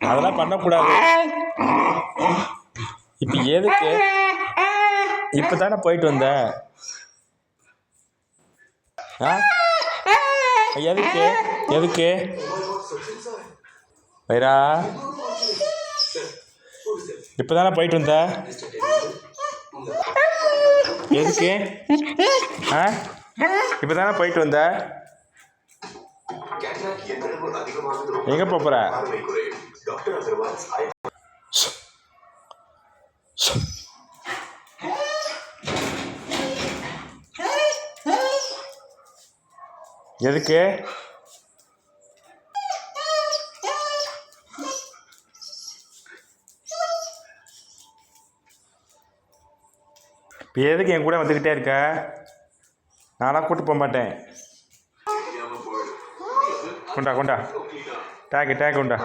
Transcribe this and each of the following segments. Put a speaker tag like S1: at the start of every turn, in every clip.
S1: அதெல்லாம் பண்ணக்கூடாது. இப்போ எதுக்கு? இப்போ தானே போயிட்டு வந்த. எதுக்கு எதுக்கு வைரா? இப்போ தானே போயிட்டு வந்த. எதுக்கு? இப்போ தானே போயிட்டு வந்த. எங்கே போகிற? எதுக்கு? இப்போ எதுக்கு என் கூட வந்துக்கிட்டே இருக்க? நானாக கூப்பிட்டு போக மாட்டேன். கொண்டா கொண்டா டேக் கொண்டா.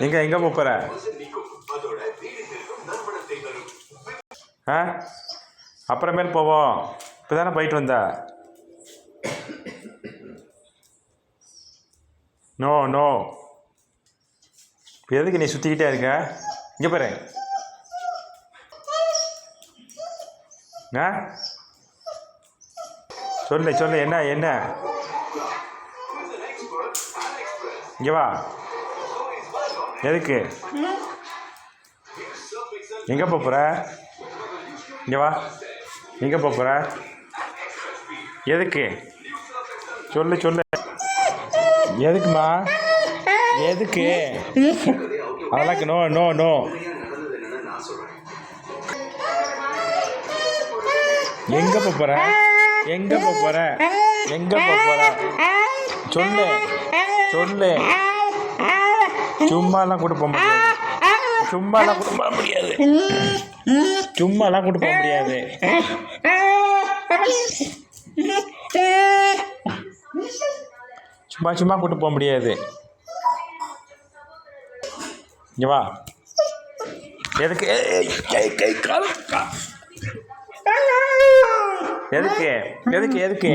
S1: எங்கே போகிற? அப்புறமேல் போவோம். இப்போ தானே போயிட்டு வந்த. நோ இப்போ எதுக்கு நீ சுற்றிக்கிட்டே இருக்க? இங்கே பாரு. சொல்லு என்ன? இங்கே வா. எதுக்கு? எங்கே போகிற? இங்கே வா. எங்கே போகிற? எதுக்கு? சொல்லு. எதுக்குமா? எதுக்கு? அதெல்லாம் நோ. எங்கே போகிற? சொல்லு. சும்மாலாம் கூட்டு போக முடியாது. சும்மா கூட்டு போக முடியாது. இங்கே வா. எதுக்கு? எதுக்கு?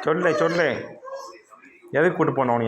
S1: சொல்லு. எதுக்கு கூட்டு போனோம் நீ?